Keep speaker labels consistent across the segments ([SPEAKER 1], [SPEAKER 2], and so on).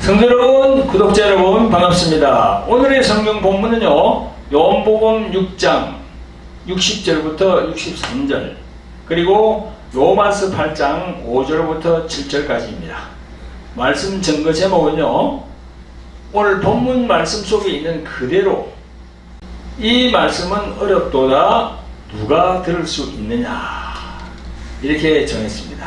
[SPEAKER 1] 성도 여러분, 구독자 여러분 반갑습니다. 오늘의 성경 본문은요, 요한복음 6장 60절부터 63절 그리고 로마서 8장 5절부터 7절까지입니다. 말씀 증거 제목은요, 오늘 본문 말씀 속에 있는 그대로 이 말씀은 어렵도다 누가 들을 수 있느냐 이렇게 정했습니다.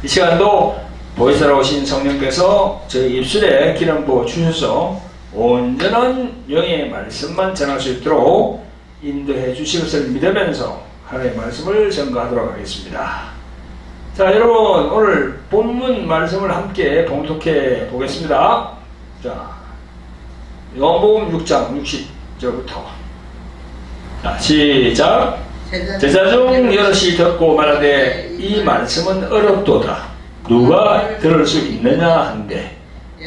[SPEAKER 1] 이 시간도 보혜사로 오신 성령께서 저희 입술에 기름 부어 주셔서 온전한 영의 말씀만 전할 수 있도록 인도해 주실 것을 믿으면서 하나님의 말씀을 전가하도록 하겠습니다. 자, 여러분, 오늘 본문 말씀을 함께 봉독해 보겠습니다. 자, 요한복음 6장 60절부터 자, 시작. 제자 중 여럿이 듣고 말하되 이 말씀은 어렵도다 누가 들을 수 있느냐 한데,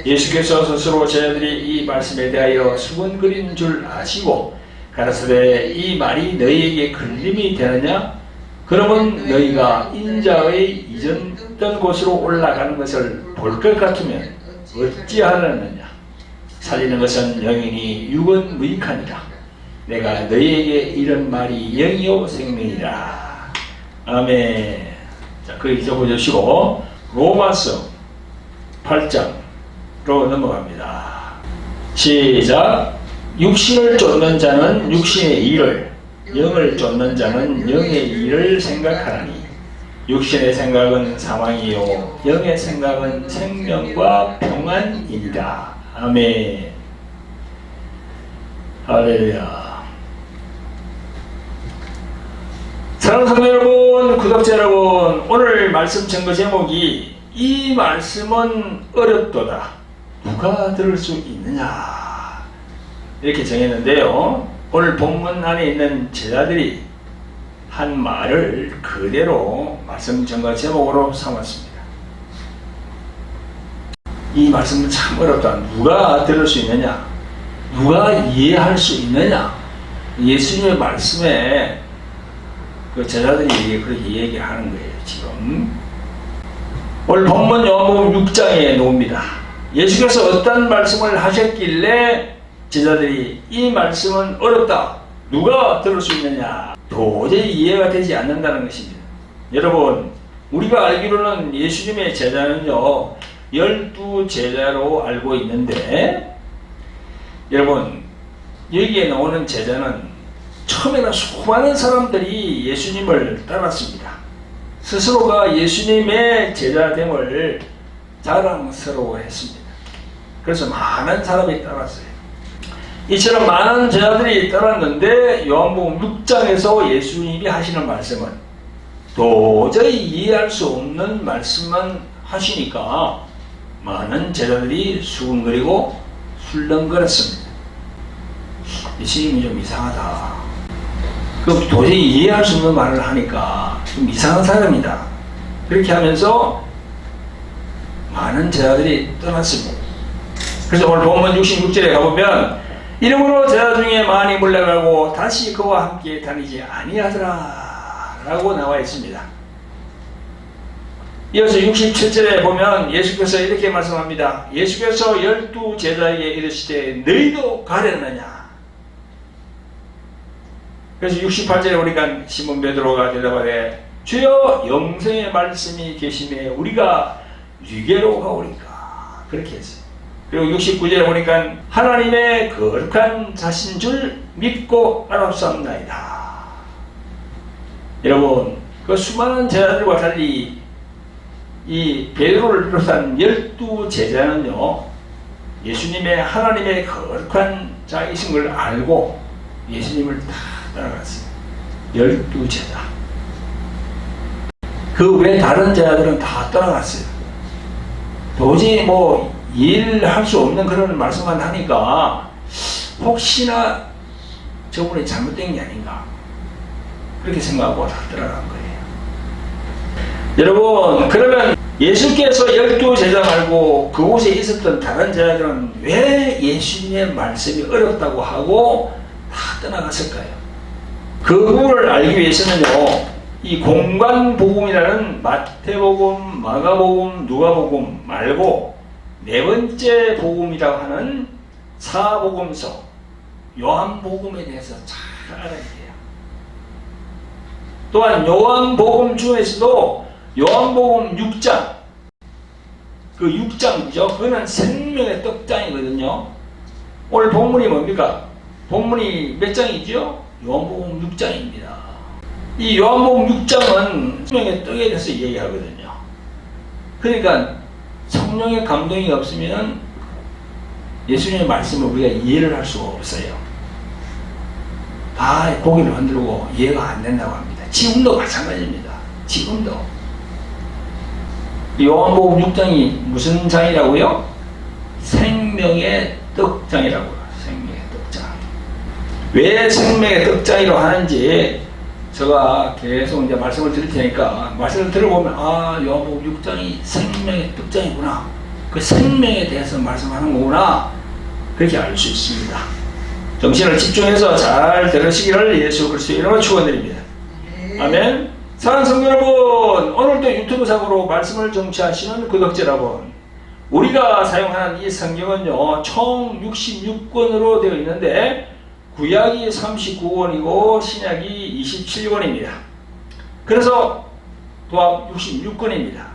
[SPEAKER 1] 예수께서 스스로 제자들이 이 말씀에 대하여 수군거린 줄 아시고 가라사대 이 말이 너희에게 걸림이 되느냐? 그러면 너희가 인자의 이전던 곳으로 올라가는 것을 볼 것 같으면 어찌하려느냐? 살리는 것은 영이니 육은 무익하니라. 내가 너희에게 이런 말이 영이요 생명이라. 아멘. 자, 그 잊어보시고 로마서 8장으로 넘어갑니다. 시작. 육신을 쫓는 자는 육신의 일을, 영을 쫓는 자는 영의 일을 생각하나니 육신의 생각은 사망이요 영의 생각은 생명과 평안이니라. 아멘. 할렐루야. 사랑하는 성도 여러분, 구독자 여러분, 오늘 말씀 증거 제목이 이 말씀은 어렵도다 누가 들을 수 있느냐 이렇게 정했는데요, 오늘 본문 안에 있는 제자들이 한 말을 그대로 말씀 증거 제목으로 삼았습니다. 이 말씀은 참 어렵다. 누가 들을 수 있느냐? 누가 이해할 수 있느냐? 예수님의 말씀에 그 제자들이 그렇게 얘기하는 거예요, 지금. 오늘 본문 요한복음 6장에 나옵니다. 예수께서 어떤 말씀을 하셨길래 제자들이 이 말씀은 어렵다 누가 들을 수 있느냐 도저히 이해가 되지 않는다는 것입니다. 여러분, 우리가 알기로는 예수님의 제자는요 12제자로 알고 있는데, 여러분, 여기에 나오는 제자는 처음에는 수많은 사람들이 예수님을 따랐습니다. 스스로가 예수님의 제자됨을 자랑스러워했습니다. 그래서 많은 사람이 따랐어요. 이처럼 많은 제자들이 따랐는데 요한복음 6장에서 예수님이 하시는 말씀은 도저히 이해할 수 없는 말씀만 하시니까 많은 제자들이 수군거리고 술렁거렸습니다. 예수님이 좀 이상하다. 그 도저히 이해할 수 없는 말을 하니까 좀 이상한 사람이다. 그렇게 하면서 많은 제자들이 떠났습니다. 그래서 오늘 본문 66절에 가보면 이러므로 제자 중에 많이 물러가고 다시 그와 함께 다니지 아니하더라 라고 나와 있습니다. 이어서 67절에 보면 예수께서 이렇게 말씀합니다. 예수께서 12제자에게 이르시되 너희도 가려느냐? 그래서 68절에 보니까 시몬 베드로가 대답하되 주여 영생의 말씀이 계심에 우리가 유괴로 가오리까 그렇게 했어요. 그리고 69절에 보니까 하나님의 거룩한 자신 줄 믿고 알았사옵나이다. 여러분, 그 수많은 제자들과 달리 이 베드로를 비롯한 12제자는요 예수님의 하나님의 거룩한 자이신 걸 알고 예수님을 다 따라갔어요. 12제자. 그 외 다른 제자들은 다 따라갔어요. 도저히 뭐 이해를 할 수 없는 그런 말씀만 하니까 혹시나 저분이 잘못된 게 아닌가 그렇게 생각하고 다 따라간 거예요. 여러분, 그러면 예수께서 12제자 말고 그곳에 있었던 다른 제자들은 왜 예수님의 말씀이 어렵다고 하고 다 떠나갔을까요? 그 부분을 알기 위해서는요 이 공관복음이라는 마태복음, 마가복음, 누가복음 말고 네 번째 복음이라고 하는 사복음서 요한복음에 대해서 잘 알아야 돼요. 또한 요한복음 중에서도 요한복음 6장, 그 6장이죠. 그거는 생명의 떡장이거든요. 오늘 본문이 뭡니까? 본문이 몇 장이죠? 요한복음 6장입니다. 이 요한복음 6장은 생명의 떡에 대해서 얘기하거든요. 그러니까 성령의 감동이 없으면 예수님의 말씀을 우리가 이해를 할 수가 없어요. 다 고개를 흔들고 이해가 안 된다고 합니다. 지금도 마찬가지입니다. 지금도. 요한복음 6장이 무슨 장이라고요? 생명의 떡장이라고요. 생명의 떡장. 왜 생명의 떡장이라고 하는지 제가 계속 이제 말씀을 드릴 테니까 말씀을 들어보면 요한복음 6장이 생명의 떡장이구나. 그 생명에 대해서 말씀하는 거구나. 그렇게 알 수 있습니다. 정신을 집중해서 잘 들으시기를 예수 그리스도의 이름으로 축원드립니다. 아멘. 사랑하는 성도 여러분, 오늘도 유튜브상으로 말씀을 정치하시는 구독자 여러분, 우리가 사용하는 이 성경은요 총 66권으로 되어 있는데 구약이 39권이고 신약이 27권입니다. 그래서 도합 66권입니다.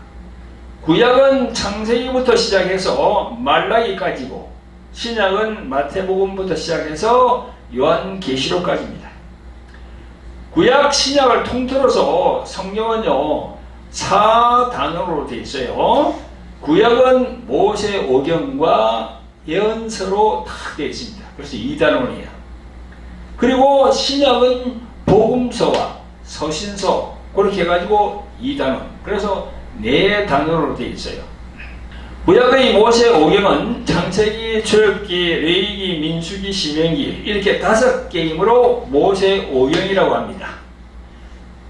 [SPEAKER 1] 구약은 창세기부터 시작해서 말라기까지고 신약은 마태복음부터 시작해서 요한계시록까지입니다. 구약 신약을 통틀어서 성경은요 4단원으로 되어 있어요. 구약은 모세오경과 예언서로 다 되어 있습니다. 그래서 2단원이에요. 그리고 신약은 복음서와 서신서 그렇게 해가지고 2단원, 그래서 4단원으로 되어 있어요. 구약의 모세오경은 창세기, 출애굽기, 레위기, 민수기, 신명기 이렇게 5개이므로 모세오경이라고 합니다.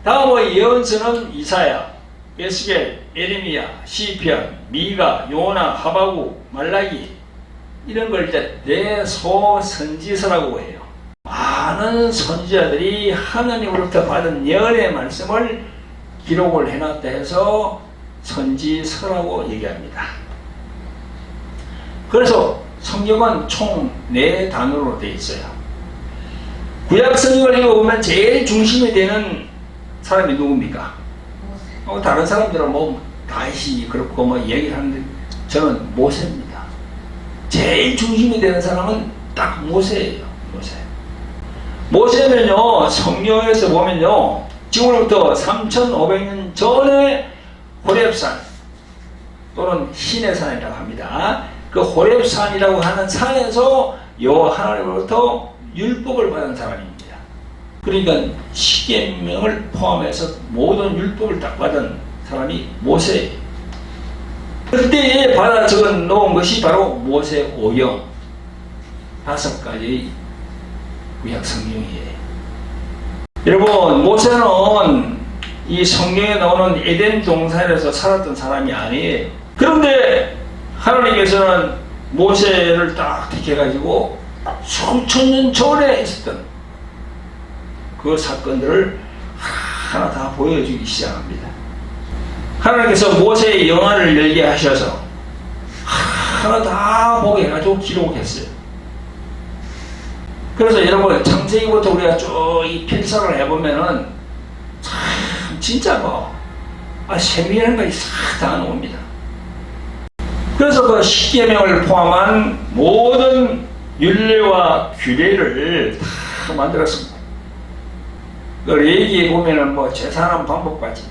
[SPEAKER 1] 다음의 예언서는 이사야, 에스겔, 에레미야, 시편, 미가, 요나, 하박국, 말라기 이런 걸 이제 대소선지서라고 해요. 많은 선지자들이 하나님으로부터 받은 예언의 말씀을 기록을 해놨다 해서 선지서라고 얘기합니다. 그래서 성경은 총 4단원으로 되어 있어요. 구약 성경을 읽어보면 제일 중심이 되는 사람이 누굽니까? 다른 사람들은 뭐 다윗이 그렇고 뭐 얘기를 하는데 저는 모세입니다. 제일 중심이 되는 사람은 딱 모세예요. 모세는요 성경에서 보면요 지금으로부터 3500년 전에 호렙산 또는 시내산이라고 합니다. 그 호렙산이라고 하는 산에서 여호와 하나님으로부터 율법을 받은 사람입니다. 그러니까 십계명을 포함해서 모든 율법을 딱 받은 사람이 모세예요. 그때 받아 적어 놓은 것이 바로 모세오경 5가지 구약 성경이에요. 여러분, 모세는 이 성경에 나오는 에덴 동산에서 살았던 사람이 아니에요. 그런데 하나님께서는 모세를 딱 택해가지고 수천 년 전에 있었던 그 사건들을 하나 다 보여주기 시작합니다. 하나님께서 모세의 영안을 열게 하셔서 하나 다 보게 해가지고 기록했어요. 그래서 여러분 창세기부터 우리가 쭉 이 필사를 해보면은 참 진짜 뭐 세밀한 것이 싹 다 나옵니다. 그래서 그 십계명을 포함한 모든 율례와 규례를 다 만들었습니다. 그 레위기에 보면은 뭐 제사하는 방법까지,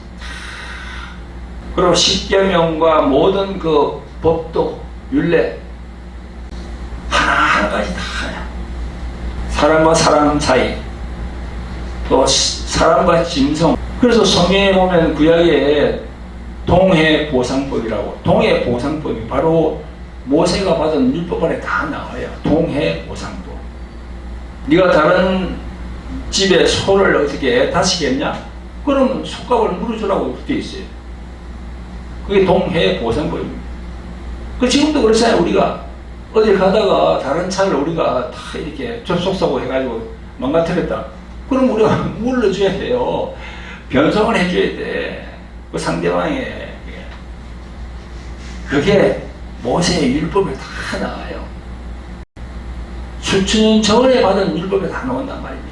[SPEAKER 1] 그리고 십계명과 모든 그 법도 율례 하나하나까지 다 사람과 사람 사이, 또 사람과 짐승. 그래서 성경에 보면 구약에 동해보상법이라고, 동해보상법이 바로 모세가 받은 율법 안에 다 나와요. 동해보상법. 네가 다른 집에 소를 어떻게 다시겠냐? 그럼 솥값을 물어주라고 되어 있어요. 그게 동해보상법입니다. 그 지금도 그렇잖아요. 우리가 어딜 가다가 다른 차를 우리가 다 이렇게 접촉사고 해가지고 망가뜨렸다. 그럼 우리가 물러줘야 돼요. 변성을 해줘야 돼. 그 상대방의. 그게 모세의 율법에 다 나와요. 수천 년 전에 받은 율법에 다 나온단 말입니다.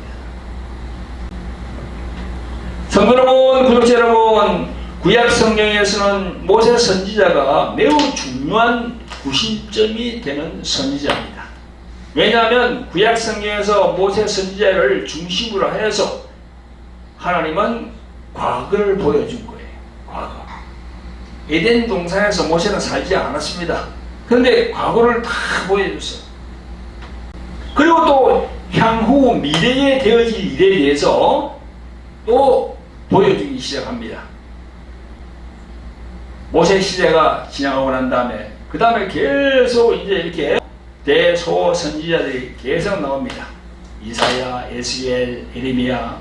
[SPEAKER 1] 성도 여러분, 구독자 여러분, 구약 성경에서는 모세 선지자가 매우 중요한 구심점이 되는 선지자입니다. 왜냐하면 구약 성경에서 모세 선지자를 중심으로 해서 하나님은 과거를 보여준 거예요. 과거. 에덴 동산에서 모세는 살지 않았습니다. 그런데 과거를 다 보여줬어요. 그리고 또 향후 미래에 되어질 일에 대해서 또 보여주기 시작합니다. 모세 시대가 지나가고 난 다음에 그 다음에 계속 이제 이렇게 대소 선지자들이 계속 나옵니다. 이사야, 에스겔, 예레미야,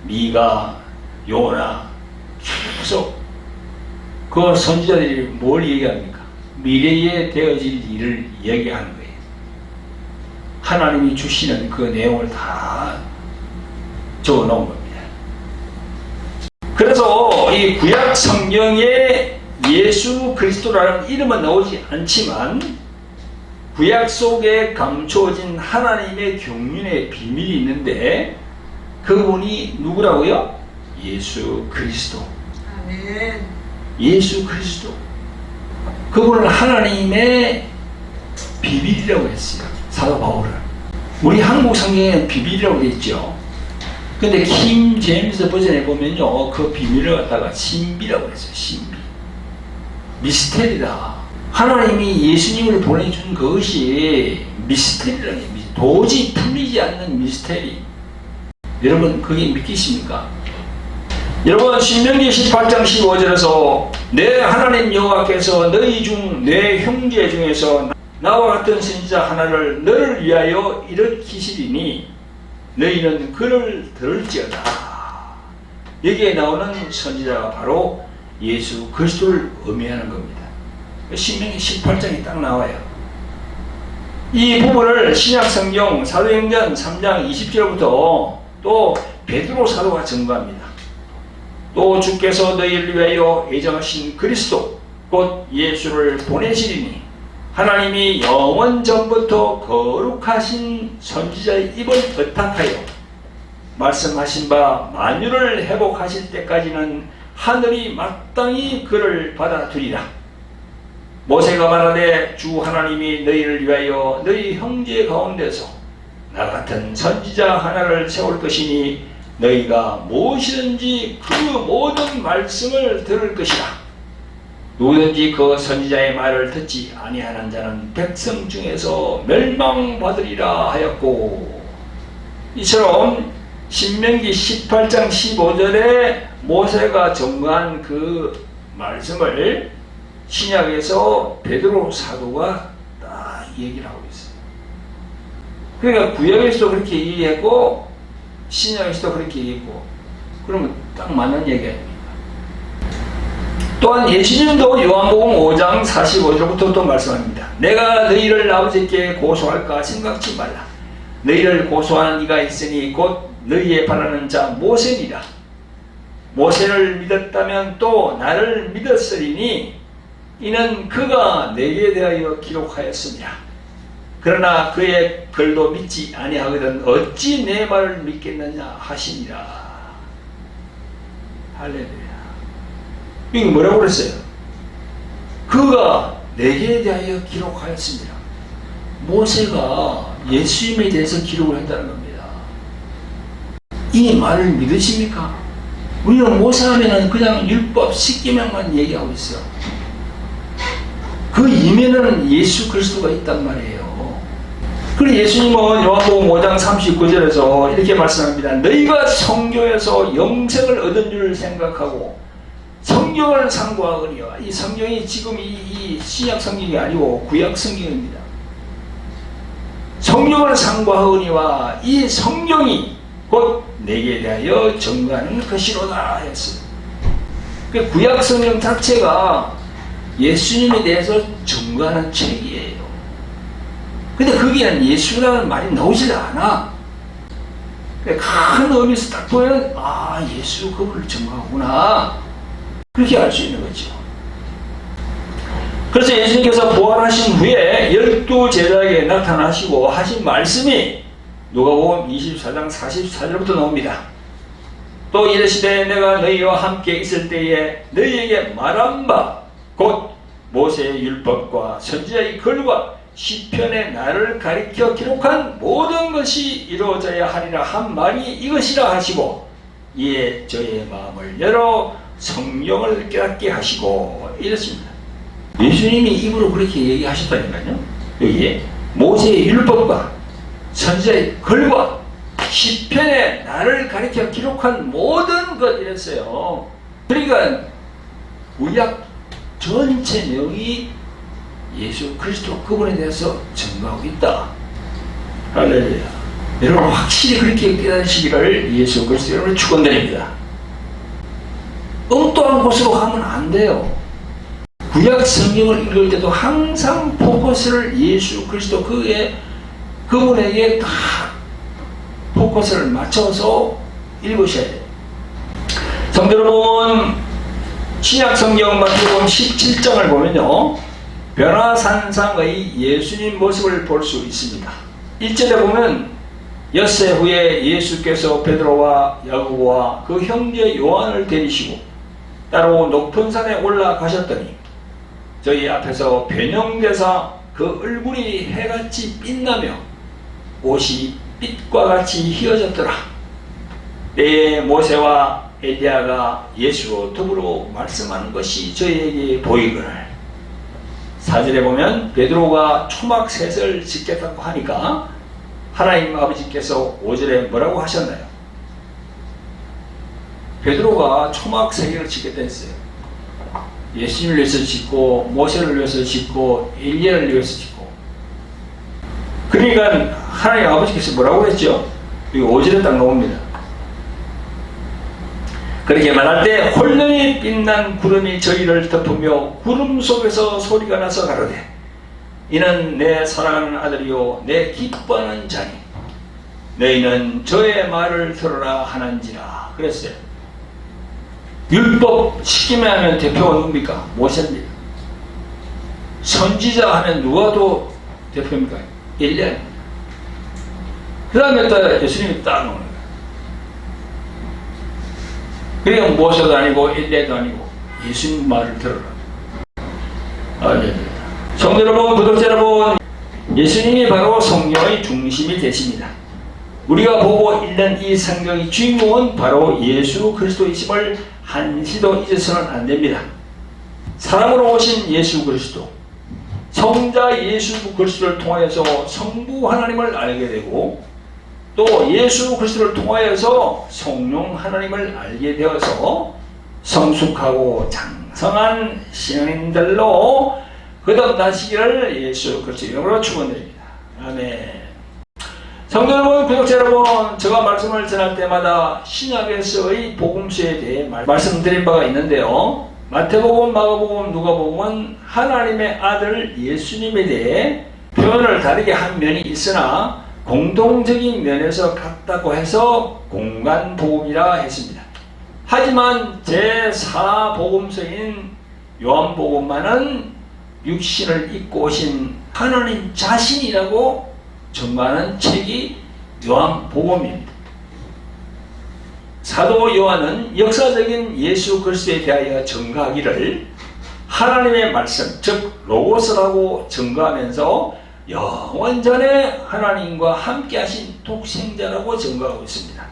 [SPEAKER 1] 미가, 요나 계속 그 선지자들이 뭘 얘기합니까? 미래에 되어질 일을 얘기하는 거예요. 하나님이 주시는 그 내용을 다 적어놓은 겁니다. 그래서 이 구약 성경에 예수 그리스도라는 이름은 나오지 않지만 구약 속에 감춰진 하나님의 경륜의 비밀이 있는데 그분이 누구라고요? 예수 그리스도.
[SPEAKER 2] 아멘.
[SPEAKER 1] 예수 그리스도. 그분을 하나님의 비밀이라고 했어요. 사도 바울은. 우리 한국 성경에는 비밀이라고 했죠. 근데 킹 제임스 버전에 보면요, 그 비밀을 갖다가 신비라고 했어요. 신비. 미스테리다. 하나님이 예수님을 보내준 그것이 미스테리라는 얘기죠. 도저히 풀리지 않는 미스테리. 여러분 그게 믿기십니까? 여러분 신명기 18장 15절에서 내 하나님 여호와께서 너희 중 내 형제 중에서 나와 같은 선지자 하나를 너를 위하여 일으키시리니 너희는 그를 들을지어다. 여기에 나오는 선지자가 바로 예수 그리스도를 의미하는 겁니다. 신명기 18장이 딱 나와요. 이 부분을 신약성경 사도행전 3장 20절부터 또 베드로 사도가 증거합니다. 또 주께서 너희를 위하여 예정하신 그리스도 곧 예수를 보내시리니 하나님이 영원 전부터 거룩하신 선지자의 입을 의탁하여 말씀하신 바 만유를 회복하실 때까지는 하늘이 마땅히 그를 받아들이라. 모세가 말하되 주 하나님이 너희를 위하여 너희 형제 가운데서 나 같은 선지자 하나를 세울 것이니 너희가 무엇이든지 그 모든 말씀을 들을 것이라. 누구든지 그 선지자의 말을 듣지 아니하는 자는 백성 중에서 멸망받으리라 하였고, 이처럼 신명기 18장 15절에 모세가 전가한 그 말씀을 신약에서 베드로 사도가 딱 얘기를 하고 있어요. 그러니까 구약에서도 그렇게 얘기했고 신약에서도 그렇게 얘기했고, 그러면 딱 맞는 얘기 아닙니까? 또한 예수님도 요한복음 5장 45절부터 또 말씀합니다. 내가 너희를 아버지께 고소할까 생각지 말라. 너희를 고소하는 이가 있으니 곧 너희의 바라는 자 모세니라. 모세를 믿었다면 또 나를 믿었으리니 이는 그가 내게 대하여 기록하였습니다. 그러나 그의 글도 믿지 아니하거든 어찌 내 말을 믿겠느냐 하시니라. 할렐루야. 이게 뭐라고 그랬어요? 그가 내게 대하여 기록하였습니다. 모세가 예수님에 대해서 기록을 했다는 겁니다. 이 말을 믿으십니까? 우리는 모세하면은 그냥 율법 10계명만 얘기하고 있어요. 그 이면에는 예수 그리스도가 있단 말이에요. 그리고 예수님은 요한복음 5장 39절에서 이렇게 말씀합니다. 너희가 성경에서 영생을 얻은 줄 생각하고 성경을 상고하거니와. 이 성경이 지금 이 신약 성경이 아니고 구약 성경입니다. 성경을 상고하거니와 이 성경이 곧 내게 대하여 증거하는 것이로다 했어요. 그 구약 성경 자체가 예수님에 대해서 증거하는 책이에요. 근데 거기에는 예수라는 말이 나오질 않아. 큰 의미에서 딱 보면 아, 예수 그분을 증거하구나, 그렇게 알 수 있는 거죠. 그래서 예수님께서 부활하신 후에 12제자에게 나타나시고 하신 말씀이 누가복음 24장 44절부터 나옵니다. 또 이르시되 내가 너희와 함께 있을 때에 너희에게 말한 바 곧 모세의 율법과 선지자의 글과 시편에 나를 가리켜 기록한 모든 것이 이루어져야 하리라 한 말이 이것이라 하시고 이에 저의 마음을 열어 성경을 깨닫게 하시고 이랬습니다. 예수님이 입으로 그렇게 얘기하셨다니까요. 여기에 모세의 율법과 선지자의 글과 시편에 나를 가리켜 기록한 모든 것 이랬어요. 그러니까 구약 전체 내용이 예수 그리스도 그분에 대해서 증거하고 있다. 할렐루야. 여러분 확실히 그렇게 깨닫으시기를 예수 그리스도 여러분을 축원드립니다. 엉뚱한 곳으로 가면 안 돼요. 구약 성경을 읽을 때도 항상 포커스를 예수 그리스도 그분에게 다 포커스를 맞춰서 읽으셔야 돼요. 성도 여러분, 신약 성경 마태복음 17장을 보면요, 변화산상의 예수님 모습을 볼 수 있습니다. 1절에 보면 엿새 후에 예수께서 베드로와 야고보와 그 형제 요한을 데리시고 따로 높은 산에 올라가셨더니 저희 앞에서 변형되사 그 얼굴이 해같이 빛나며 옷이 빛과 같이 휘어졌더라. 때에 모세와 엘리야가 예수로 더불어 말씀하는 것이 저희에게 보이거늘. 4절에 보면 베드로가 초막셋을 짓겠다고 하니까 하나님 아버지께서 5절에 뭐라고 하셨나요? 베드로가 초막 3개를 짓겠다 했어요. 예수님을 위해서 짓고 모세를 위해서 짓고 엘리야를 위해서 짓고. 그러니까 하나님 아버지께서 뭐라고 했죠? 여기 5절에 딱 나옵니다. 그렇게 말할 때 홀련히 빛난 구름이 저희를 덮으며 구름 속에서 소리가 나서 가로되 이는 내 사랑하는 아들이요 내 기뻐하는 자니 너희는 저의 말을 들으라 하는지라 그랬어요. 율법 시키면 하면 대표가 누굽니까? 모세입니다. 선지자 하면 누가 또 대표입니까? 엘리야입니다. 그 다음에 또 예수님이 딱 나오는 거예요. 그러니까 모세도 아니고 엘리야도 아니고 예수님 말을 들어라. 성도 여러분, 구독자 여러분, 예수님이 바로 성경의 중심이 되십니다. 우리가 보고 읽는 이 성경의 주인공은 바로 예수 그리스도이심을 한시도 잊어서는 안 됩니다. 사람으로 오신 예수 그리스도, 성자 예수 그리스도를 통하여서 성부 하나님을 알게 되고 또 예수 그리스도를 통하여서 성령 하나님을 알게 되어서 성숙하고 장성한 신앙인들로 거듭나시기를 예수 그리스도 이름으로 축원드립니다. 아멘. 성도 여러분, 구독자 여러분, 제가 말씀을 전할 때마다 신약에서의 복음서에 대해 말씀드린 바가 있는데요. 마태복음, 마가복음, 누가복음은 하나님의 아들 예수님에 대해 표현을 다르게 한 면이 있으나 공동적인 면에서 같다고 해서 공간복음이라 했습니다. 하지만 제4복음서인 요한복음만은 육신을 입고 오신 하나님 자신이라고 증거하는 책이 요한복음입니다. 사도 요한은 역사적인 예수 그리스도에 대하여 증거하기를 하나님의 말씀, 즉 로고스라고 증거하면서 영원전에 하나님과 함께 하신 독생자라고 증거하고 있습니다.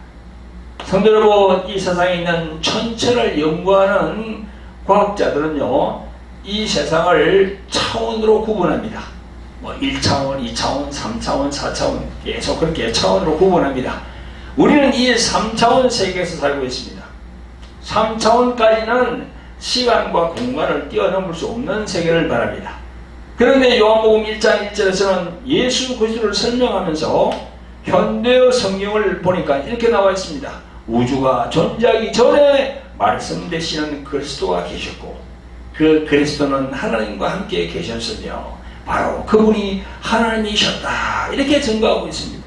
[SPEAKER 1] 성도 여러분, 이 세상에 있는 천체를 연구하는 과학자들은요, 이 세상을 차원으로 구분합니다. 1차원, 2차원, 3차원, 4차원 계속 그렇게 차원으로 구분합니다. 우리는 이 3차원 세계에서 살고 있습니다. 3차원까지는 시간과 공간을 뛰어넘을 수 없는 세계를 말합니다. 그런데 요한복음 1장 1절에서는 예수 그리스도를 설명하면서 현대의 성경을 보니까 이렇게 나와 있습니다. 우주가 존재하기 전에 말씀되시는 그리스도가 계셨고 그 그리스도는 하나님과 함께 계셨으며 바로 그분이 하나님이셨다, 이렇게 증거하고 있습니다.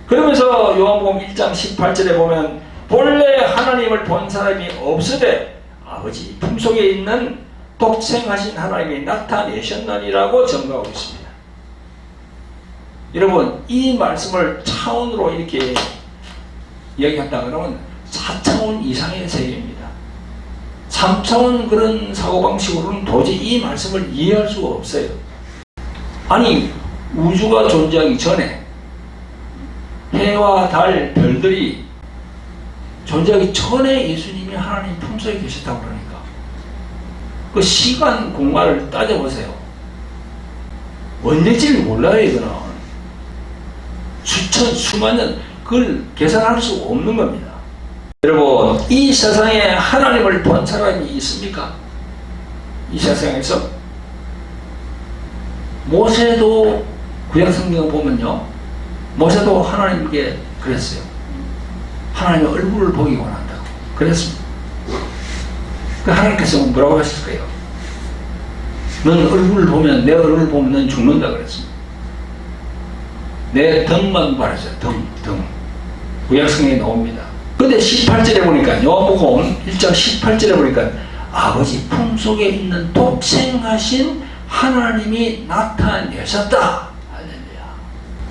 [SPEAKER 1] 그러면서 요한복음 1장 18절에 보면 본래 하나님을 본 사람이 없으되 아버지 품속에 있는 독생하신 하나님이 나타내셨느니라고 증거하고 있습니다. 여러분, 이 말씀을 차원으로 이렇게 이야기한다 그러면 4차원 이상의 세계입니다. 3차원 그런 사고방식으로는 도저히 이 말씀을 이해할 수가 없어요. 아니, 우주가 존재하기 전에 해와 달, 별들이 존재하기 전에 예수님이 하나님 품속에 계셨다고 그러니까 그 시간, 공간을 따져보세요. 언제인지 몰라요. 이거는 수천, 수만 년 그걸 계산할 수 없는 겁니다. 여러분, 이 세상에 하나님을 본 사람이 있습니까? 이 세상에서 모세도 구약성경을 보면요, 모세도 하나님께 그랬어요. 하나님의 얼굴을 보기 원한다고 그랬습니다. 그 하나님께서 뭐라고 하셨을까요? 넌 얼굴을 보면, 내 얼굴을 보면 넌 죽는다 그랬습니다. 내 등만 바라죠. 등. 구약성경에 나옵니다. 근데 18절에 보니까, 요한복음 1장 18절에 보니까 아버지 품속에 있는 독생하신 하나님이 나타내셨다. 할렐루야.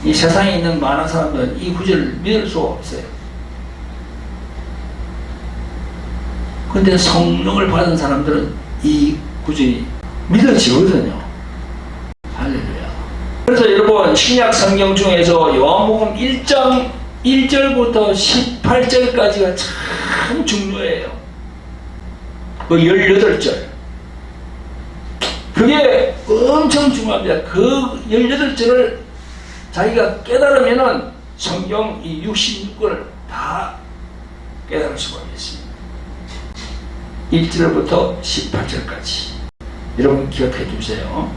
[SPEAKER 1] 이 세상에 있는 많은 사람들은 이 구절을 믿을 수가 없어요. 근데 성령을 받은 사람들은 이 구절이 믿어지거든요. 할렐루야. 그래서 여러분, 신약 성경 중에서 요한복음 1장 1절부터 18절까지가 참 중요해요. 그 18절. 그게 엄청 중요합니다. 그 18절을 자기가 깨달으면은 성경 이 66권을 다 깨달을 수가 있습니다. 1절부터 18절까지. 여러분 기억해 주세요.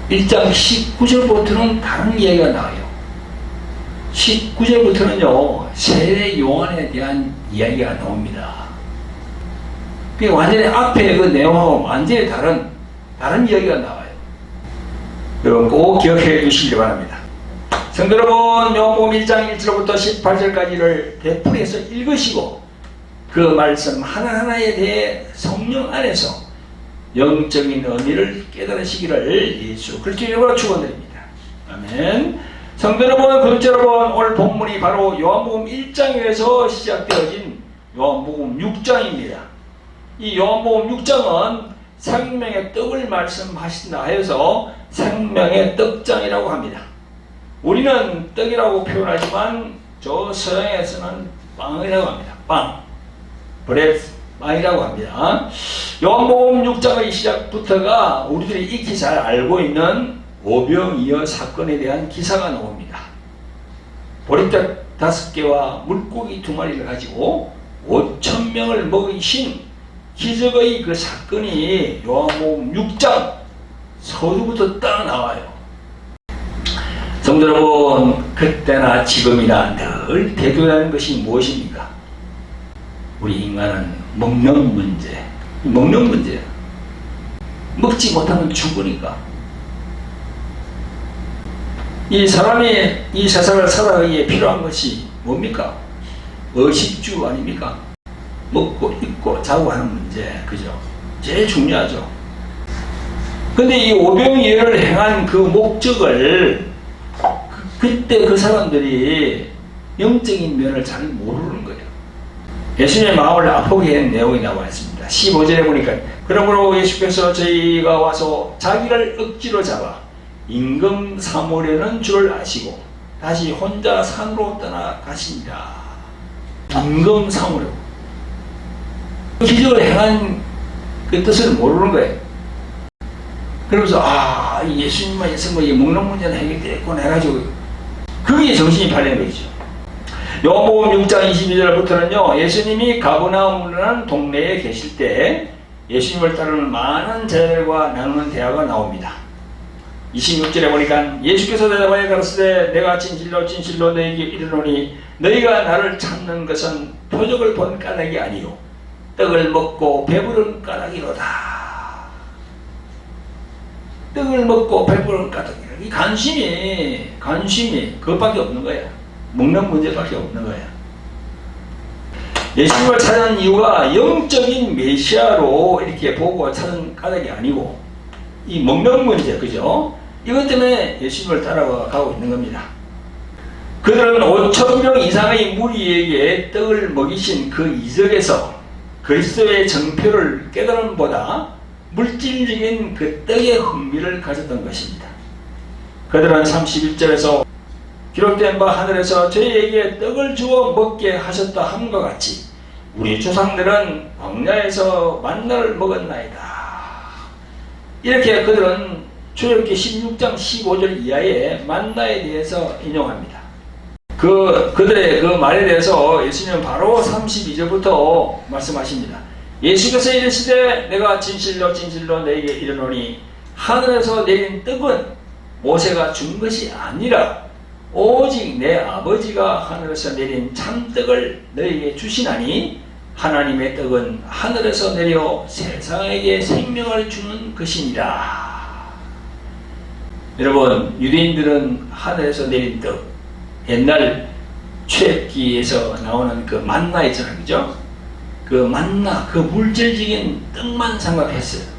[SPEAKER 1] 1장 19절부터는 다른 이야기가 나와요. 19절부터는요, 세례 요한에 대한 이야기가 나옵니다. 그게 완전히 앞에 그 내용하고 완전히 다른 이야기가 나와요. 여러분 꼭 기억해 주시기 바랍니다. 성도 여러분, 요한복음 1장 1절부터 18절까지를 되풀이해서 읽으시고 그 말씀 하나하나에 대해 성령 안에서 영적인 의미를 깨달으시기를 예수 그리스도의 이름으로 축원드립니다. 아멘. 성도 여러분, 구독자 여러분, 오늘 본문이 바로 요한복음 1장에서 시작되어진 요한복음 6장입니다. 이 요한복음 6장은 생명의 떡을 말씀하신다 해서 생명의 떡장이라고 합니다. 우리는 떡이라고 표현하지만 저 서양에서는 빵이라고 합니다. 빵, 브레드, 빵이라고 합니다. 요한복음 6장의 시작부터가 우리들이 익히 잘 알고 있는 오병이어 사건에 대한 기사가 나옵니다. 보리떡 5개와 물고기 2마리를 가지고 5,000명을 먹이신 기적의 그 사건이 요한복음 6장 서두부터 딱 나와요. 성도 여러분, 그때나 지금이나 늘 대두하는 것이 무엇입니까? 우리 인간은 먹는 문제. 먹는 문제야. 먹지 못하면 죽으니까. 이 사람이 이 세상을 살아가기에 필요한 것이 뭡니까? 의식주 아닙니까? 먹고 입고 자고 하는 문제, 그죠? 제일 중요하죠. 근데 이 오병이어를 행한 그 목적을 그때 그 사람들이 영적인 면을 잘 모르는 거예요. 예수님의 마음을 아프게 한 내용이 나와 있습니다. 15절에 보니까 그러므로 예수께서 저희가 와서 자기를 억지로 잡아 임금 삼으려는 줄을 아시고 다시 혼자 산으로 떠나가십니다. 임금 삼으려고. 기적을 행한 그 뜻을 모르는 거예요. 그러면서 예수님만 있으면 이 먹는 문제는 해결됐구나 해가지고 그게 정신이 팔리는 거죠. 요한복음 6장 22절부터는요, 예수님이 가버나움이라는 동네에 계실 때 예수님을 따르는 많은 제자들과 나누는 대화가 나옵니다. 26절에 보니까 예수께서 대답하여 가라사대 내가 진실로 진실로 너희에게 이르노니 너희가 나를 찾는 것은 표적을 본 까닭이 아니요 떡을 먹고 배부른 까닭이로다. 떡을 먹고 배부른 까닭이로다. 이 관심이 그것밖에 없는 거야. 먹는 문제밖에 없는 거야. 예수님을 찾은 이유가 영적인 메시아로 이렇게 보고 찾은 까닭이 아니고 이 먹는 문제, 그죠? 이것 때문에 예수님을 따라가고 있는 겁니다. 그들은 5,000명 이상의 무리에게 떡을 먹이신 그 이적에서 그리스도의 정표를 깨달음보다 물질적인 그 떡의 흥미를 가졌던 것입니다. 그들은 31절에서 기록된 바 하늘에서 저희에게 떡을 주어 먹게 하셨다 함과 같이 우리 조상들은 광야에서 만나를 먹었나이다. 이렇게 그들은 출애굽기 16장 15절 이하의 만나에 대해서 인용합니다. 그들의 그 말에 대해서 예수님은 바로 32절부터 말씀하십니다. 예수께서 이르시되 내가 진실로 진실로 너에게 이르노니 하늘에서 내린 떡은 모세가 준 것이 아니라 오직 내 아버지가 하늘에서 내린 참떡을 너에게 주시나니 하나님의 떡은 하늘에서 내려 세상에게 생명을 주는 것이니라. 여러분, 유대인들은 하늘에서 내린 떡, 옛날 출애굽기에서 나오는 그 만나 있잖아요, 그죠? 그 만나, 그 물질적인 떡만 생각했어요.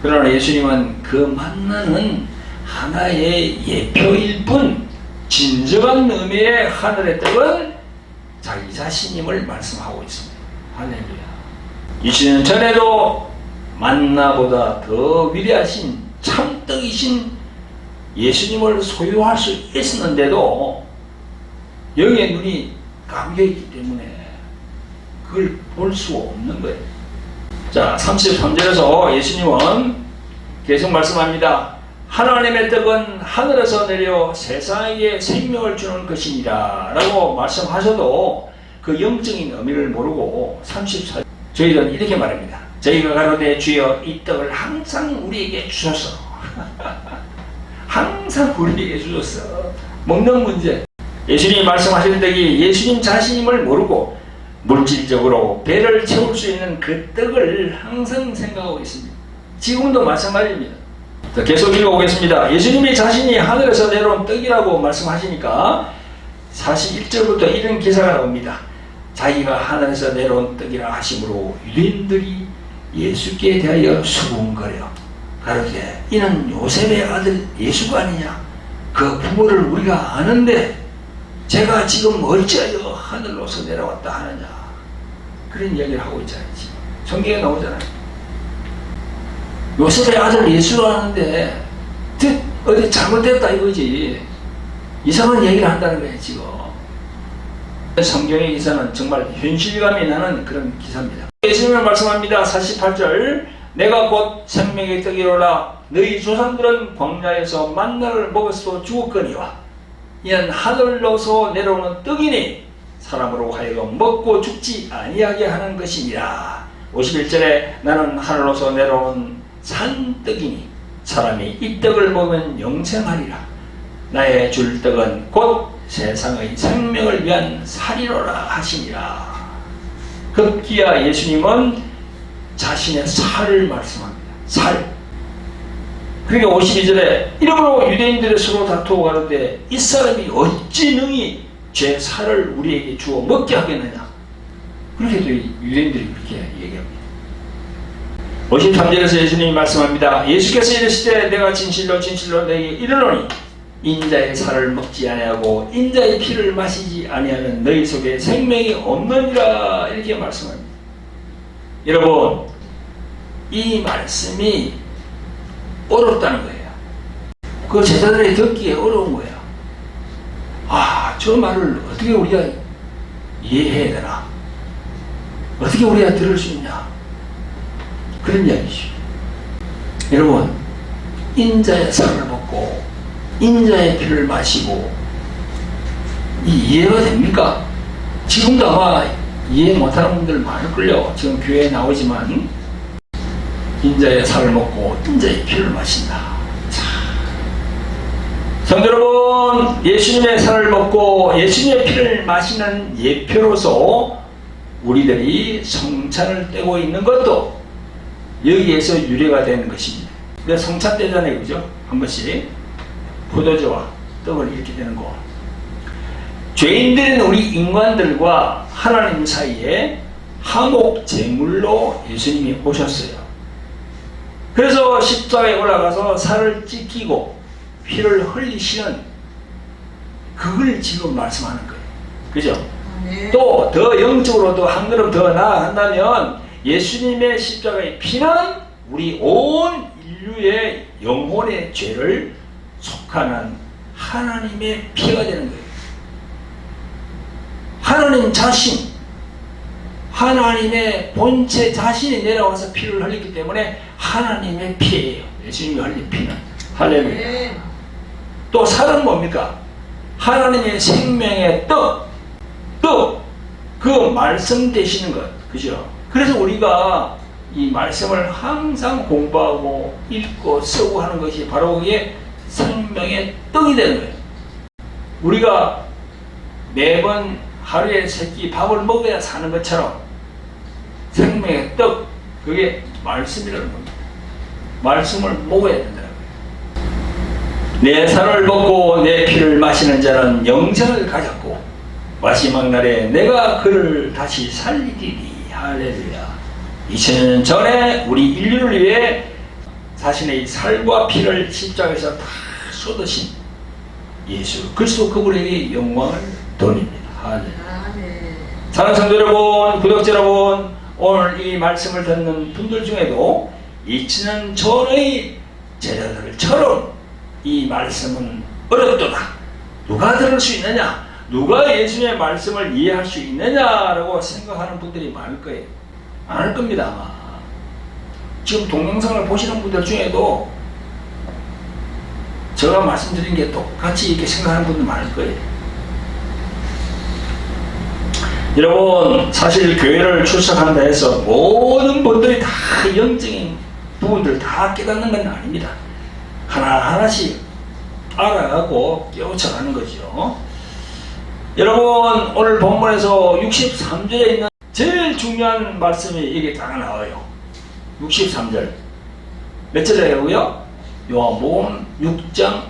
[SPEAKER 1] 그러나 예수님은 그 만나는 하나의 예표일 뿐 진정한 의미의 하늘의 떡은 자기 자신임을 말씀하고 있습니다. 할렐루야. 20년 전에도 만나보다 더 위대하신 참떡이신 예수님을 소유할 수 있었는데도 영의 눈이 감겨있기 때문에 그걸 볼 수 없는 거예요. 자, 33절에서 예수님은 계속 말씀합니다. 하나님의 떡은 하늘에서 내려 세상에게 생명을 주는 것이니라 라고 말씀하셔도 그 영적인 의미를 모르고 34절 저희는 이렇게 말합니다. 저희가 가로되 주여 이 떡을 항상 우리에게 주소서. 항상 우리에게 주소서. 먹는 문제. 예수님이 말씀하시는 떡이 예수님 자신임을 모르고 물질적으로 배를 채울 수 있는 그 떡을 항상 생각하고 있습니다. 지금도 마찬가지입니다. 계속 읽어보겠습니다. 예수님이 자신이 하늘에서 내려온 떡이라고 말씀하시니까 41절부터 이런 기사가 나옵니다. 자기가 하늘에서 내려온 떡이라 하심으로 유대인들이 예수께 대하여 수군거려 가로되 이는 요셉의 아들 예수가 아니냐? 그 부모를 우리가 아는데 제가 지금 어찌하여 하늘로서 내려왔다 하느냐? 그런 이야기를 하고 있잖아요. 성경에 나오잖아요. 요셉의 아들 예수가 하는데 어디 잘못됐다 이거지. 이상한 얘기를 한다는 거예요 지금. 성경의 기사는 정말 현실감이 나는 그런 기사입니다. 예수님은 말씀합니다. 48절 내가 곧 생명의 떡이로라 너희 조상들은 광야에서 만나를 먹었어 죽었거니와 이는 하늘로서 내려오는 떡이니 사람으로 하여금 먹고 죽지 아니하게 하는 것이니라. 51절에 나는 하늘로서 내려오는 산떡이니 사람이 이 떡을 먹으면 영생하리라. 나의 줄 떡은 곧 세상의 생명을 위한 살이로라 하시니라. 급기야 예수님은 자신의 살을 말씀합니다. 살. 그러니까 52절에 이러므로 유대인들이 서로 다투어 가로되 이 사람이 어찌 능히 제 살을 우리에게 주어 먹게 하겠느냐. 그렇게도 유대인들이 그렇게 얘기합니다. 53절에서 예수님이 말씀합니다. 예수께서 이르시되 내가 진실로 진실로 너에게 이르노니 인자의 살을 먹지 아니하고 인자의 피를 마시지 아니하는 너희 속에 생명이 없느니라 이렇게 말씀합니다. 여러분 이 말씀이 어렵다는 거예요. 그 제자들이 듣기에 어려운 거예요. 아, 저 말을 어떻게 우리가 이해해야 되나? 어떻게 우리가 들을 수 있냐? 그런 이야기죠. 여러분, 인자의 살을 먹고 인자의 피를 마시고 이해가 됩니까? 지금도 아마 이해 못하는 분들 많을걸요. 지금 교회에 나오지만 인자의 살을 먹고 인자의 피를 마신다. 성도 여러분, 예수님의 살을 먹고 예수님의 피를 마시는 예표로서 우리들이 성찬을 떼고 있는 것도 여기에서 유래가 되는 것입니다. 근데 성찬 때잖아요, 그죠? 한 번씩 포도주와 떡을 이렇게 되는 거. 죄인들인 우리 인간들과 하나님 사이에 화목 제물로 예수님이 오셨어요. 그래서 십자가에 올라가서 살을 찢기고 피를 흘리시는 그걸 지금 말씀하는 거예요. 그죠?
[SPEAKER 2] 네.
[SPEAKER 1] 또 더 영적으로도 한 걸음 더 나아간다면 예수님의 십자가의 피는 우리 온 인류의 영혼의 죄를 속하는 하나님의 피가 되는 거예요. 하나님 자신, 하나님의 본체 자신이 내려와서 피를 흘렸기 때문에 하나님의 피예요. 예수님이 흘린 피는. 할렐루야.
[SPEAKER 2] 네.
[SPEAKER 1] 또 살은 뭡니까? 하나님의 생명의 떡, 그 말씀 되시는 것. 그죠? 그래서 우리가 이 말씀을 항상 공부하고 읽고 쓰고 하는 것이 바로 그게 생명의 떡이 되는 거예요. 우리가 매번 하루에 세 끼 밥을 먹어야 사는 것처럼 생명의 떡, 그게 말씀이라는 겁니다. 말씀을 먹어야 된다는 거예요. 내 살을 먹고 내 피를 마시는 자는 영생을 가졌고 마지막 날에 내가 그를 다시 살리리니. 할렐루야. 2000년 전에 우리 인류를 위해 자신의 살과 피를 십자가에서 다 쏟으신 예수 그리스도 그분에게 영광을 돌립니다. 할렐루야.
[SPEAKER 2] 아멘.
[SPEAKER 1] 사랑하는 성도 여러분, 구독자 여러분, 오늘 이 말씀을 듣는 분들 중에도 2000년 전의 제자들처럼 이 말씀은 어렵도다. 누가 들을 수 있느냐? 누가 예수님의 말씀을 이해할 수 있느냐라고 생각하는 분들이 많을 거예요. 많을 겁니다, 아마. 지금 동영상을 보시는 분들 중에도 제가 말씀드린 게 똑같이 이렇게 생각하는 분들 많을 거예요. 여러분, 사실 교회를 출석한다 해서 모든 분들이 다 영적인 부분들 다 깨닫는 건 아닙니다. 하나하나씩 알아가고 깨우쳐가는 거죠. 여러분, 오늘 본문에서 63절에 있는 제일 중요한 말씀이 이게 딱 나와요. 63절. 몇 절이라고요? 요한복음 6장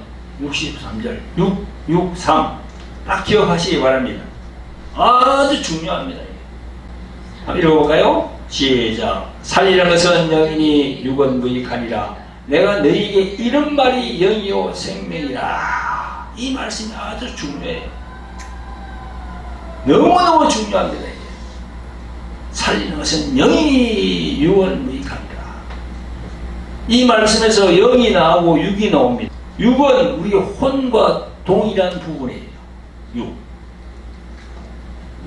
[SPEAKER 1] 63절. 6, 6, 3. 딱 기억하시기 바랍니다. 아주 중요합니다. 한번 읽어볼까요? 시작. 살리는 것은 영이니 육은 무익하니라. 내가 너희에게 이런 말이 영이요 생명이라. 이 말씀이 아주 중요해요. 너무너무 중요합니다. 이게. 살리는 것은 영이 육은 무익합니다. 이 말씀에서 영이 나오고 육이 나옵니다. 육은 우리 혼과 동일한 부분이에요. 육.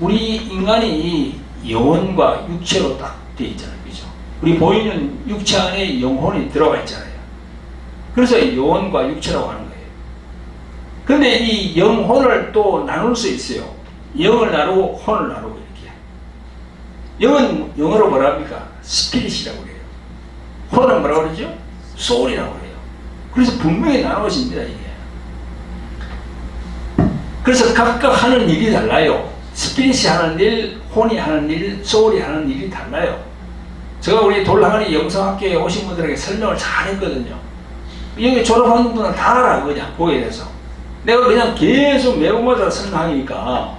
[SPEAKER 1] 우리 인간이 영혼과 육체로 딱 되어 있잖아요. 그죠? 우리 보이는 육체 안에 영혼이 들어가 있잖아요. 그래서 영혼과 육체라고 하는 거예요. 그런데 이 영혼을 또 나눌 수 있어요. 영을 나누고 혼을 나누고 이렇게. 영은 영어로 뭐라 합니까? 스피릿이라고 그래요. 혼은 뭐라고 그러죠? 소울이라고 그래요. 그래서 분명히 나누어집니다, 이게. 그래서 각각 하는 일이 달라요. 스피릿이 하는 일, 혼이 하는 일, 소울이 하는 일이 달라요. 제가 우리 돌랑아리 영성학교에 오신 분들에게 설명을 잘 했거든요. 여기 졸업하는 분은 다 알아, 그냥, 거기에 대해서. 내가 그냥 계속 매번마다 설명하니까.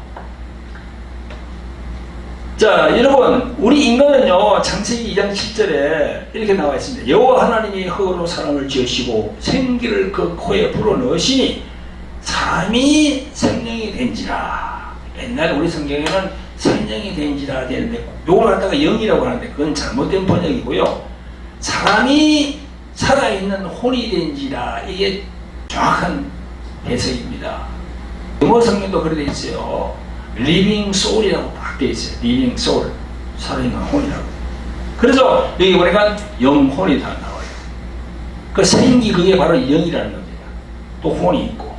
[SPEAKER 1] 자, 여러분, 우리 인간은요, 창세기 2장 7절에 이렇게 나와 있습니다. 여호와 하나님이 흙으로 사람을 지으시고 생기를 그 코에 불어넣으시니 사람이 생명이 된지라. 옛날에 우리 성경에는 생명이 된지라 되는데, 요걸 갖다가 영이라고 하는데 그건 잘못된 번역이고요. 사람이 살아있는 혼이 된지라. 이게 정확한 해석입니다. 영어 성경도 그렇게 되어 있어요. living soul이라고 딱 되어 있어요. living soul. 살아있는 혼이라고. 그래서 여기 보니까 영혼이 다 나와요. 그 생기, 그게 바로 영이라는 겁니다. 또 혼이 있고,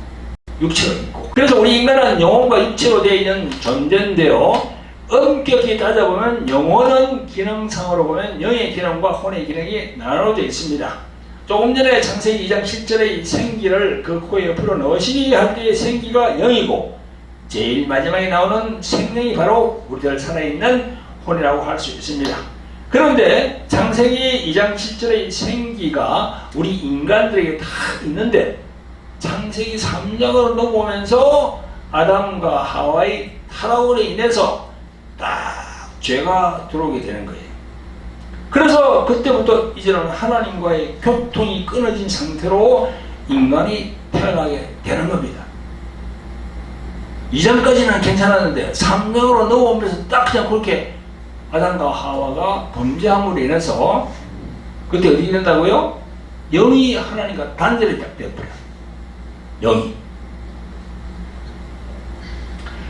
[SPEAKER 1] 육체가 있고. 그래서 우리 인간은 영혼과 육체로 되어 있는 존재인데요. 엄격히 따져보면 영혼은 기능상으로 보면 영의 기능과 혼의 기능이 나눠져 있습니다. 조금 전에 창세기 2장 7절의 생기를 그 코에 불어넣으시니 할 때의 생기가 영이고, 제일 마지막에 나오는 생명이 바로 우리들 살아있는 혼이라고 할 수 있습니다. 그런데 창세기 2장 7절의 생기가 우리 인간들에게 다 있는데 창세기 3장으로 넘어오면서 아담과 하와의 타락으로 인해서 딱 죄가 들어오게 되는 거예요. 그래서 그때부터 이제는 하나님과의 교통이 끊어진 상태로 인간이 태어나게 되는 겁니다. 이전까지는 괜찮았는데 3령으로 넘어오면서 딱 그냥 그렇게 아담과 하와가 범죄함으로 인해서 그때 어디 된다고요? 영이 하나님과 단절이 딱 되어버려요. 영이.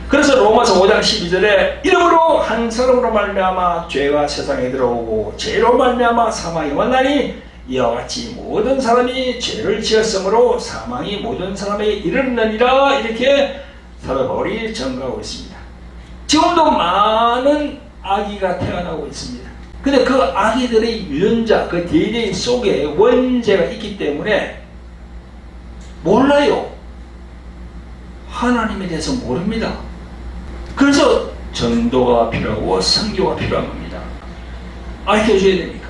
[SPEAKER 1] 그래서 로마서 5장 12절에 이러므로 한 사람으로 말미암아 죄가 세상에 들어오고 죄로 말미암아 사망이 왔나니 이와 같이 모든 사람이 죄를 지었으므로 사망이 모든 사람에게 이르렀느니라. 이렇게 사도 바울이 전가하고 있습니다. 지금도 많은 아기가 태어나고 있습니다. 근데 그 아기들의 유전자, 그 DNA 속에 원죄가 있기 때문에 몰라요. 하나님에 대해서 모릅니다. 그래서 전도가 필요하고 선교가 필요한 겁니다. 알려줘야 되니까.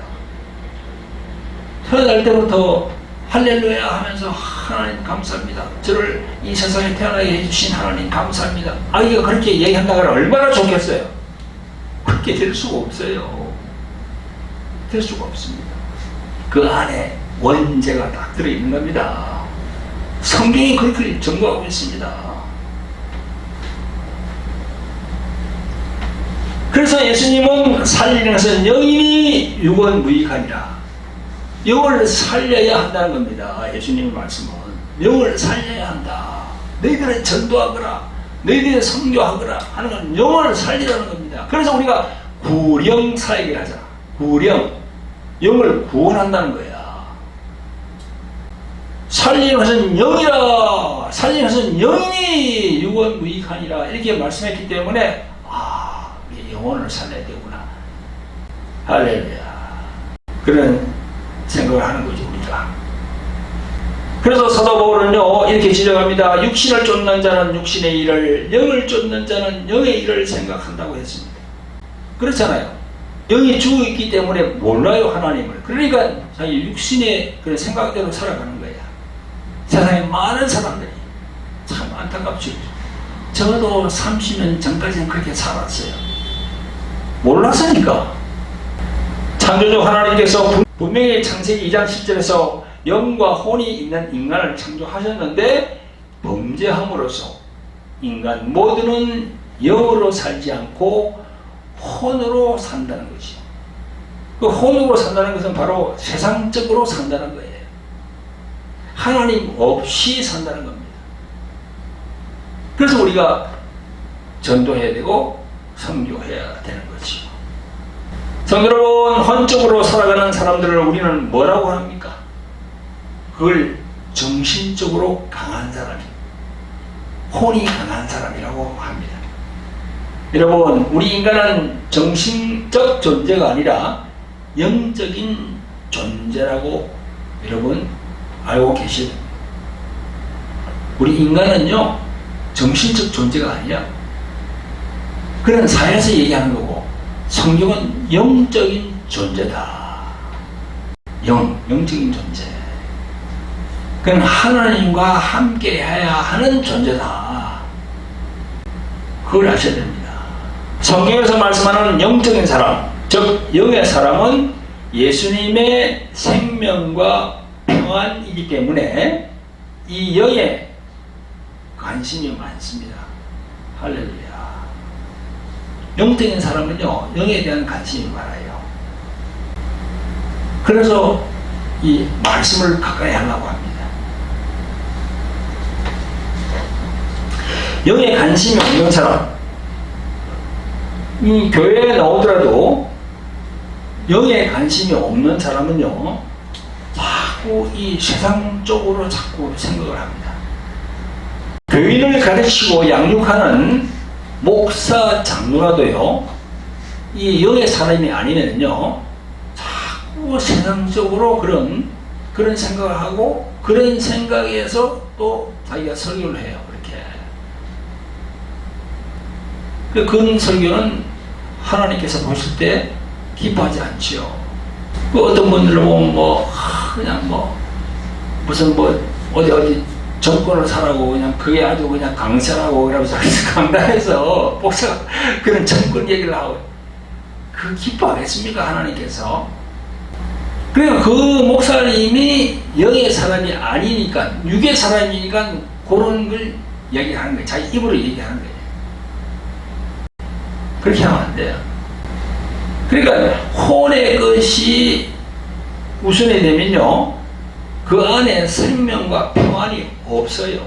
[SPEAKER 1] 태어날 때부터 할렐루야 하면서 하나님 감사합니다. 저를 이 세상에 태어나게 해주신 하나님 감사합니다. 아이가 그렇게 얘기한다면 얼마나 좋겠어요. 그렇게 될 수가 없어요. 될 수가 없습니다. 그 안에 원죄가 딱 들어있는 겁니다. 성경이 그렇게 증거하고 있습니다. 그래서 예수님은 살리는 것은 영이니 육은 무익하니라. 영을 살려야 한다는 겁니다. 예수님의 말씀은 영을 살려야 한다. 너희들은 전도하거라, 너희들은 선교하거라 하는 건 영을 살리라는 겁니다. 그래서 우리가 구령 사역을 하잖아. 구령, 영을 구원한다는 거야. 살리는 것은 영이라, 살리는 것은 영이니 육은 무익하니라 이렇게 말씀했기 때문에 영혼을 살려야 되구나. 할렐루야. 그런 생각을 하는 거죠, 우리가. 그래서 사도 바울은요, 이렇게 지적합니다. 육신을 쫓는 자는 육신의 일을, 영을 쫓는 자는 영의 일을 생각한다고 했습니다. 그렇잖아요. 영이 죽어있기 때문에 몰라요, 하나님을. 그러니까 자기 육신의 그런 생각대로 살아가는 거야. 세상에 많은 사람들이 참 안타깝죠. 저도 30년 전까지는 그렇게 살았어요. 몰랐으니까. 창조주 하나님께서 분명히 창세기 2장 10절에서 영과 혼이 있는 인간을 창조하셨는데 범죄함으로써 인간 모두는 영으로 살지 않고 혼으로 산다는 것이죠. 그 혼으로 산다는 것은 바로 세상적으로 산다는 거예요. 하나님 없이 산다는 겁니다. 그래서 우리가 전도해야 되고 선교해야 되는 거죠. 성도 여러분, 혼적으로 살아가는 사람들을 우리는 뭐라고 합니까? 그걸 정신적으로 강한 사람, 혼이 강한 사람이라고 합니다. 여러분, 우리 인간은 정신적 존재가 아니라 영적인 존재라고 여러분 알고 계셔야 됩니다. 우리 인간은요, 정신적 존재가 아니야. 그런 사회에서 얘기하는 거고, 성경은 영적인 존재다. 영적인 존재. 그건 하나님과 함께 해야 하는 존재다. 그걸 아셔야 됩니다. 성경에서 말씀하는 영적인 사람, 즉 영의 사람은 예수님의 생명과 평안이기 때문에 이 영에 관심이 많습니다. 할렐루야. 영적인 사람은요, 영에 대한 관심이 많아요. 그래서 이 말씀을 가까이 하려고 합니다. 영에 관심이 없는 사람, 이 교회에 나오더라도 영에 관심이 없는 사람은요, 자꾸 이 세상 쪽으로 자꾸 생각을 합니다. 교인을 가르치고 양육하는 목사, 장로라도요, 이 영의 사람이 아니면요, 자꾸 세상적으로 그런 생각을 하고, 그런 생각에서 또 자기가 설교를 해요, 그렇게. 그런 설교는 하나님께서 보실 때 기뻐하지 않지요. 어떤 분들은 보면 그냥 무슨 어디 정권을 사라고 그냥 그게 아주 그냥 강세라고 그러면서 강단에서 목사가 그런 정권 얘기를 하고 그 기뻐하겠습니까 하나님께서? 그리고 그 목사님이 영의 사람이 아니니까 육의 사람이니까 그런 걸 얘기하는 거예요. 자기 입으로 얘기하는 거예요. 그렇게 하면 안 돼요. 그러니까 혼의 것이 우선이 되면요 그 안에 생명과 평안이 없어요.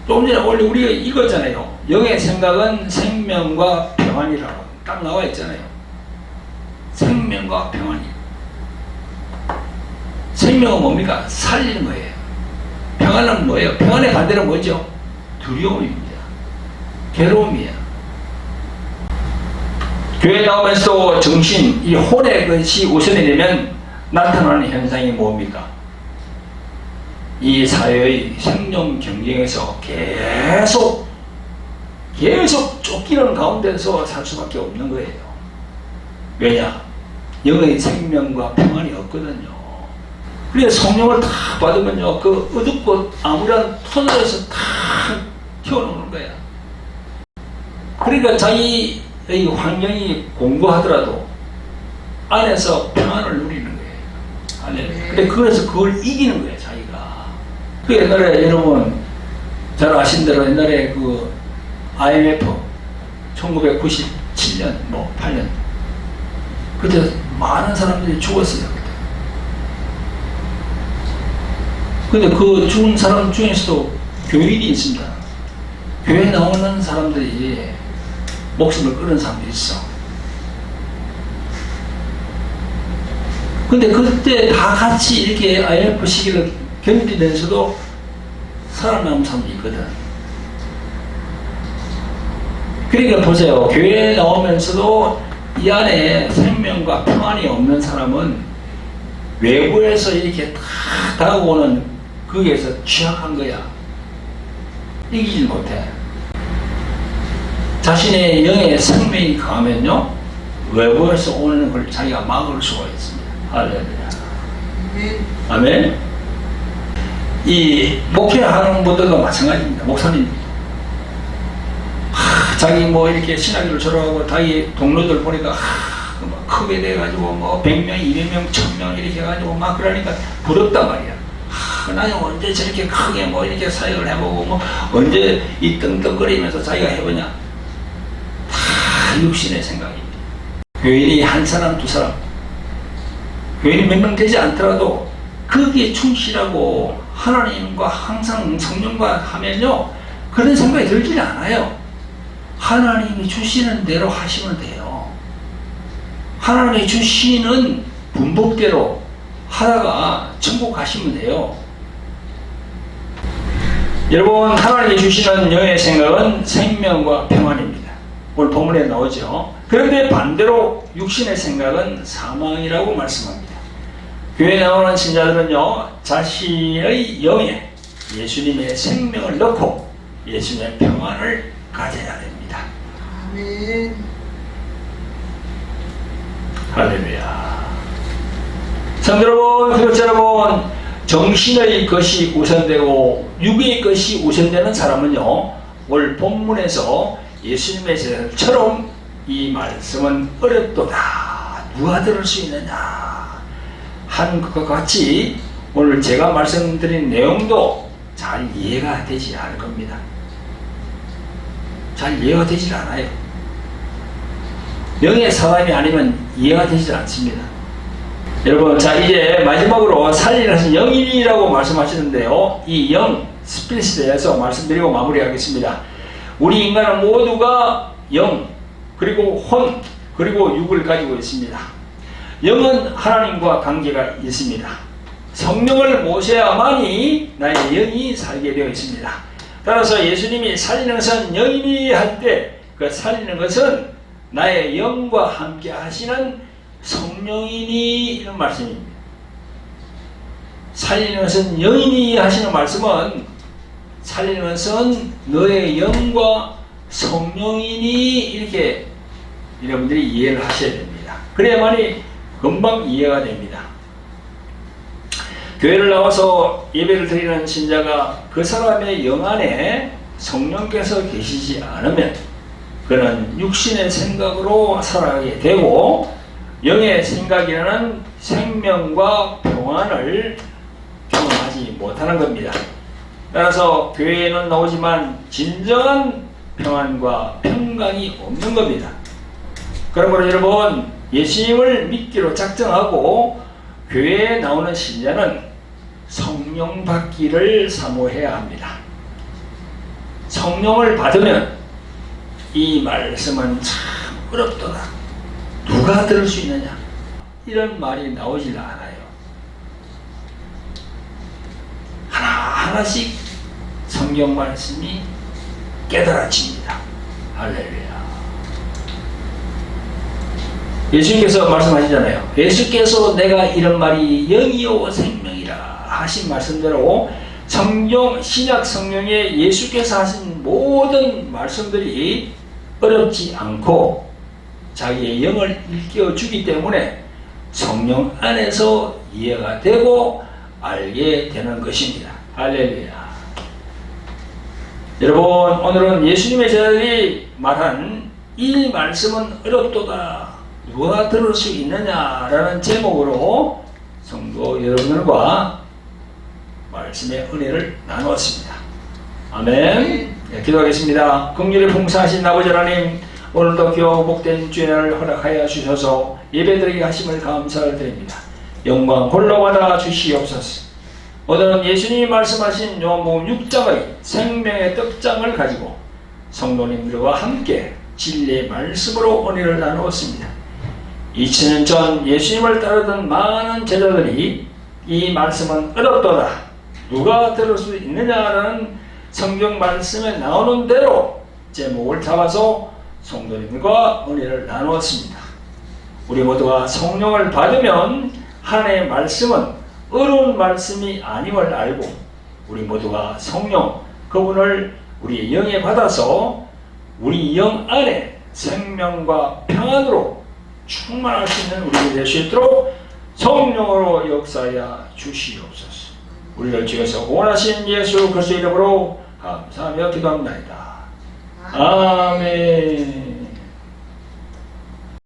[SPEAKER 1] 조금 전에 원래 우리가 읽었잖아요. 영의 생각은 생명과 평안이라고 딱 나와 있잖아요. 생명과 평안이. 생명은 뭡니까? 살리는 거예요. 평안은 뭐예요? 평안의 반대는 뭐죠? 두려움입니다. 괴로움이에요. 교회 나오면서도 정신, 이 혼의 것이 우선이 되면 나타나는 현상이 뭡니까? 이 사회의 생존 경쟁에서 계속 쫓기는 가운데서 살 수밖에 없는 거예요. 왜냐? 영의 생명과 평안이 없거든요. 그래서 성령을 다 받으면요, 그 어둡고 암울한 터널에서 다 튀어나오는 거야. 그러니까 자기의 환경이 공고하더라도 안에서 평안을 누리는 거예요. 할렐루야. 근데 그래서 그걸 이기는 거예요, 자기가. 그 옛날에 여러분 잘 아신 대로 옛날에 그 IMF 1997년 뭐 8년 그때 많은 사람들이 죽었어요. 근데 그 죽은 사람 중에서도 교인이 있습니다. 교회 나오는 사람들이 목숨을 끊은 사람들이 있어. 근데 그때 다 같이 이렇게 IMF 시기를 견디면서도 살아남은 사람도 있거든. 그러니까 보세요. 교회에 나오면서도 이 안에 생명과 평안이 없는 사람은 외부에서 이렇게 다 다가오는 거기에서 취약한 거야. 이기질 못해. 자신의 영의 생명이 강하면요 외부에서 오는 걸 자기가 막을 수가 있습니다. 할렐루야. 아멘. 이 목회하는 분들도 마찬가지입니다. 목사님 자기 뭐 이렇게 신학교를 졸업하고 자기 동료들 보니까 막 크게 돼가지고 뭐 100명, 200명, 1000명 이렇게 해가지고 막 그러니까 부럽단 말이야. 나는 언제 저렇게 크게 뭐 이렇게 사역을 해보고 뭐 언제 이 떵떵거리면서 자기가 해보냐. 다 육신의 생각입니다. 교인이 한 사람, 두 사람, 교인이 몇 명 되지 않더라도 거기에 충실하고 하나님과 항상 성령과 하면요 그런 생각이 들지 않아요. 하나님이 주시는 대로 하시면 돼요. 하나님이 주시는 분복대로 하다가 천국 가시면 돼요. 여러분, 하나님이 주시는 영의 생각은 생명과 평안입니다. 오늘 본문에 나오죠. 그런데 반대로 육신의 생각은 사망이라고 말씀합니다. 교회에 나오는 신자들은요 자신의 영에 예수님의 생명을 넣고 예수님의 평안을 가져야 됩니다. 아멘. 할렐루야. 성도 여러분, 구독자 여러분, 정신의 것이 우선되고 육의 것이 우선되는 사람은요 오늘 본문에서 예수님의 제자들처럼 이 말씀은 어렵도다 누가 들을 수 있느냐 한 것과 같이 오늘 제가 말씀드린 내용도 잘 이해가 되지 않을 겁니다. 잘 이해가 되질 않아요. 영의 사람이 아니면 이해가 되질 않습니다. 여러분, 자 이제 마지막으로 살리는 영이라고 말씀하시는데요, 이 영, 스피릿에 대해서 말씀드리고 마무리하겠습니다. 우리 인간은 모두가 영, 그리고 혼, 그리고 육을 가지고 있습니다. 영은 하나님과 관계가 있습니다. 성령을 모셔야만이 나의 영이 살게 되어 있습니다. 따라서 예수님이 살리는 것은 영이니 할 때 그 살리는 것은 나의 영과 함께 하시는 성령이니 이런 말씀입니다. 살리는 것은 영이니 하시는 말씀은 살리는 것은 너의 영과 성령이니 이렇게 여러분들이 이해를 하셔야 됩니다. 그래야만이 금방 이해가 됩니다. 교회를 나와서 예배를 드리는 신자가 그 사람의 영 안에 성령께서 계시지 않으면 그는 육신의 생각으로 살아가게 되고 영의 생각이라는 생명과 평안을 경험하지 못하는 겁니다. 따라서 교회에는 나오지만 진정한 평안과 평강이 없는 겁니다. 그러므로 여러분, 예수님을 믿기로 작정하고 교회에 나오는 신자는 성령 받기를 사모해야 합니다. 성령을 받으면 이 말씀은 참 어렵더라. 누가 들을 수 있느냐? 이런 말이 나오질 않아요. 하나하나씩 성경 말씀이 깨달아집니다. 할렐루야. 예수님께서 말씀하시잖아요. 예수께서 내가 이런 말이 영이요 생명이라 하신 말씀대로 신약 성령에 예수께서 하신 모든 말씀들이 어렵지 않고 자기의 영을 일깨워주기 때문에 성령 안에서 이해가 되고 알게 되는 것입니다. 할렐루야. 여러분, 오늘은 예수님의 제자들이 말한 이 말씀은 어렵도다. 누가 들을 수 있느냐라는 제목으로 성도 여러분들과 말씀의 은혜를 나누었습니다. 아멘. 네, 기도하겠습니다. 긍휼히 풍성하신 아버지 하나님, 오늘도 귀하고 복된 주일을 허락하여 주셔서 예배드리게 하심을 감사를 드립니다. 영광 홀로 받아 주시옵소서. 오늘은 예수님이 말씀하신 요한복음 6장의 생명의 떡장을 가지고 성도님들과 함께 진리의 말씀으로 은혜를 나누었습니다. 2000년 전 예수님을 따르던 많은 제자들이 이 말씀은 어렵도다. 누가 들을 수 있느냐라는 성경 말씀에 나오는 대로 제목을 잡아서 성도님과 은혜를 나누었습니다. 우리 모두가 성령을 받으면 하나님의 말씀은 어려운 말씀이 아님을 알고 우리 모두가 성령 그분을 우리의 영에 받아서 우리 영 안에 생명과 평안으로 충만할 수 있는 우리가 될 수 있도록 성령으로 역사하여 주시옵소서. 우리를 주께서 원하신 예수 그리스도 이름으로 감사하며 기도합니다. 아멘.